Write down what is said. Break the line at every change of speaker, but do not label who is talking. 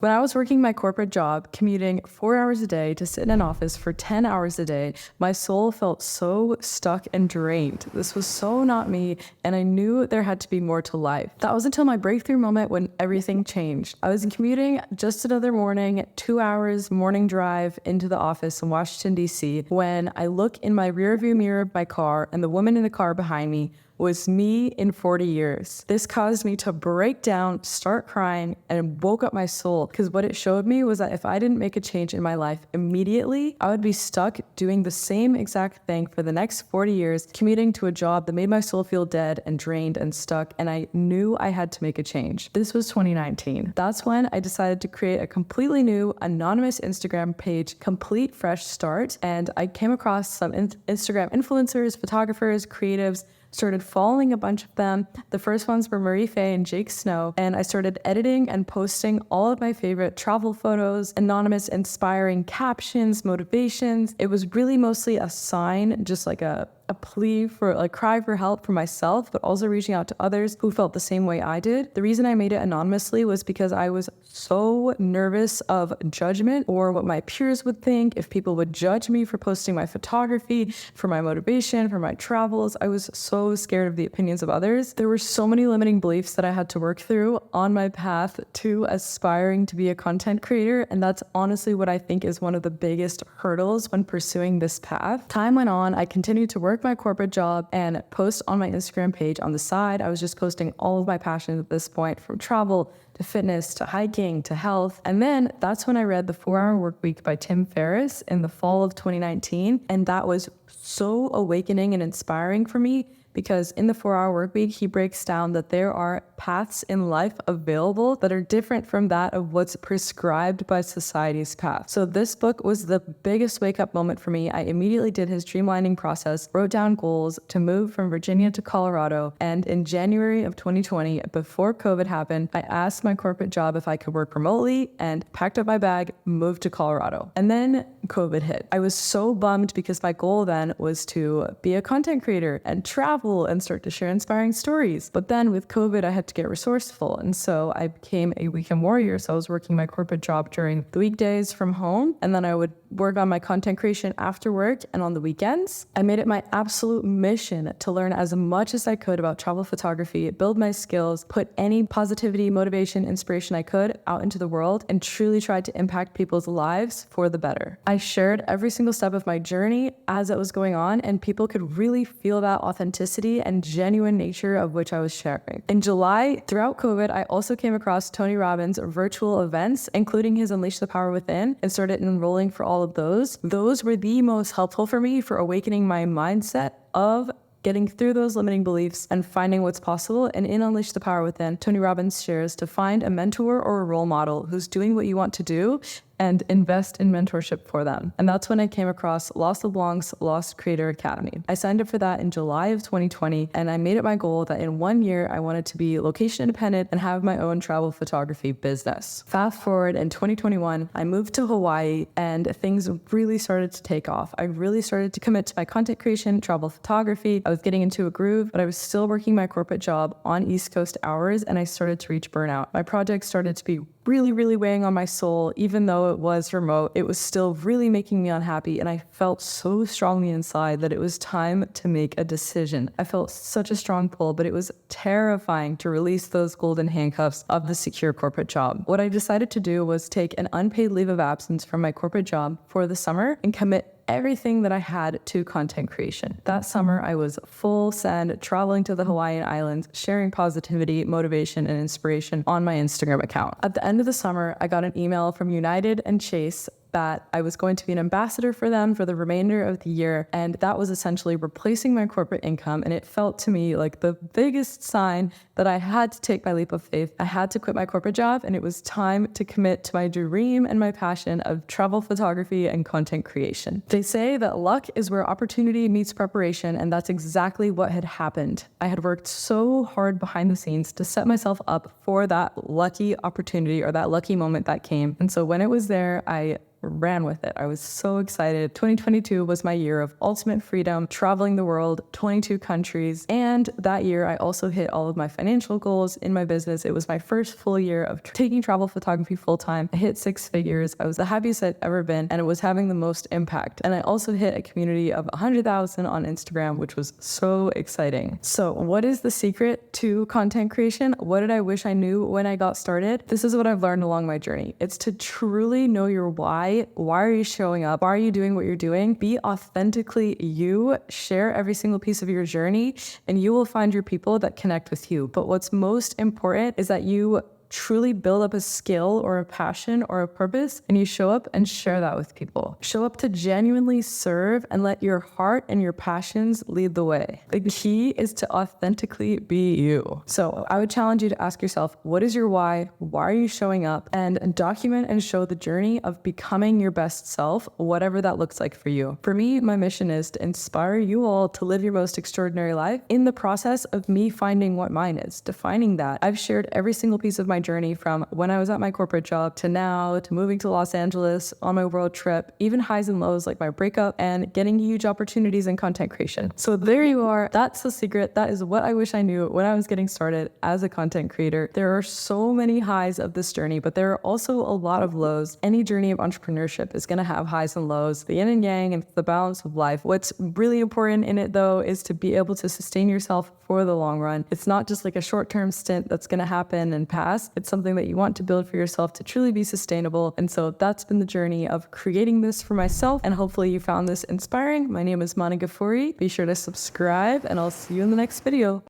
When I was working my corporate job, commuting 4 hours a day to sit in an office for 10 hours a day, my soul felt so stuck and drained. This was so not me, and I knew there had to be more to life. That was until my breakthrough moment when everything changed. I was commuting just another morning, 2 hours morning drive into the office in Washington, D.C., when I look in my rearview mirror of my car, and the woman in the car behind me was me in 40 years. This caused me to break down, start crying, and woke up my soul, because what it showed me was that if I didn't make a change in my life immediately, I would be stuck doing the same exact thing for the next 40 years, commuting to a job that made my soul feel dead and drained and stuck, and I knew I had to make a change. This was 2019. That's when I decided to create a completely new, anonymous Instagram page, Complete Fresh Start, and I came across some Instagram influencers, photographers, creatives, started following a bunch of them. The first ones were Marie Faye and Jake Snow, and I started editing and posting all of my favorite travel photos, anonymous, inspiring captions, motivations. It was really mostly a sign, just like a plea for cry for help for myself, but also reaching out to others who felt the same way I did. The reason I made it anonymously was because I was so nervous of judgment or what my peers would think, if people would judge me for posting my photography, for my motivation, for my travels. I was so scared of the opinions of others. There were so many limiting beliefs that I had to work through on my path to aspiring to be a content creator, and that's honestly what I think is one of the biggest hurdles when pursuing this path. Time went on, I continued to work my corporate job and post on my Instagram page on the side. I was just posting all of my passions at this point, from travel to fitness to hiking to health. And then that's when I read The 4-Hour Workweek by Tim Ferriss in the fall of 2019. And that was so awakening and inspiring for me, because in the 4-Hour Workweek, he breaks down that there are paths in life available that are different from that of what's prescribed by society's path. So this book was the biggest wake-up moment for me. I immediately did his streamlining process, wrote down goals to move from Virginia to Colorado, and in January of 2020, before COVID happened, I asked my corporate job if I could work remotely and packed up my bag, moved to Colorado. And then COVID hit. I was so bummed because my goal then was to be a content creator and travel and start to share inspiring stories. But then with COVID, I had to get resourceful. And so I became a weekend warrior. So I was working my corporate job during the weekdays from home, and then I would work on my content creation after work and on the weekends. I made it my absolute mission to learn as much as I could about travel photography, build my skills, put any positivity, motivation, inspiration I could out into the world, and truly tried to impact people's lives for the better. I shared every single step of my journey as it was going on, and people could really feel that authenticity and genuine nature of which I was sharing. In July, throughout COVID, I also came across Tony Robbins' virtual events, including his Unleash the Power Within, and started enrolling for all of those. Those were the most helpful for me for awakening my mindset of getting through those limiting beliefs and finding what's possible. And in Unleash the Power Within, Tony Robbins shares to find a mentor or a role model who's doing what you want to do and invest in mentorship for them. And that's when I came across Lost LeBlanc's Lost Creator Academy. I signed up for that in July of 2020, and I made it my goal that in 1 year, I wanted to be location independent and have my own travel photography business. Fast forward in 2021, I moved to Hawaii, and things really started to take off. I really started to commit to my content creation, travel photography. I was getting into a groove, but I was still working my corporate job on East Coast hours, and I started to reach burnout. My project started to be really weighing on my soul. Even though it was remote, it was still really making me unhappy, and I felt so strongly inside that it was time to make a decision. I felt such a strong pull, but it was terrifying to release those golden handcuffs of the secure corporate job. What I decided to do was take an unpaid leave of absence from my corporate job for the summer and commit everything that I had to content creation. That summer, I was full send, traveling to the Hawaiian Islands, sharing positivity, motivation, and inspiration on my Instagram account. At the end of the summer, I got an email from United and Chase that I was going to be an ambassador for them for the remainder of the year. And that was essentially replacing my corporate income. And it felt to me like the biggest sign that I had to take my leap of faith. I had to quit my corporate job, and it was time to commit to my dream and my passion of travel photography and content creation. They say that luck is where opportunity meets preparation, and that's exactly what had happened. I had worked so hard behind the scenes to set myself up for that lucky opportunity or that lucky moment that came. And so when it was there, I ran with it. I was so excited. 2022 was my year of ultimate freedom, traveling the world, 22 countries. And that year, I also hit all of my financial goals in my business. It was my first full year of taking travel photography full-time. I hit 6 figures. I was the happiest I'd ever been, and it was having the most impact. And I also hit a community of 100,000 on Instagram, which was so exciting. So what is the secret to content creation? What did I wish I knew when I got started? This is what I've learned along my journey. It's to truly know your why. Why are you showing up? Why are you doing what you're doing? Be authentically you. Share every single piece of your journey, and you will find your people that connect with you. But what's most important is that you truly build up a skill or a passion or a purpose, and you show up and share that with people. Show up to genuinely serve and let your heart and your passions lead the way. The key is to authentically be you. So I would challenge you to ask yourself, what is your why? Why are you showing up? And document and show the journey of becoming your best self, whatever that looks like for you. For me, my mission is to inspire you all to live your most extraordinary life in the process of me finding what mine is, defining that. I've shared every single piece of my journey from when I was at my corporate job to now, to moving to Los Angeles on my world trip, even highs and lows like my breakup and getting huge opportunities in content creation. So there you are. That's the secret. That is what I wish I knew when I was getting started as a content creator. There are so many highs of this journey, but there are also a lot of lows. Any journey of entrepreneurship is going to have highs and lows, the yin and yang and the balance of life. What's really important in it though is to be able to sustain yourself for the long run. It's not just like a short-term stint that's going to happen and pass. It's something that you want to build for yourself to truly be sustainable. And so that's been the journey of creating this for myself. And hopefully you found this inspiring. My name is Mahna Ghafori. Be sure to subscribe and I'll see you in the next video.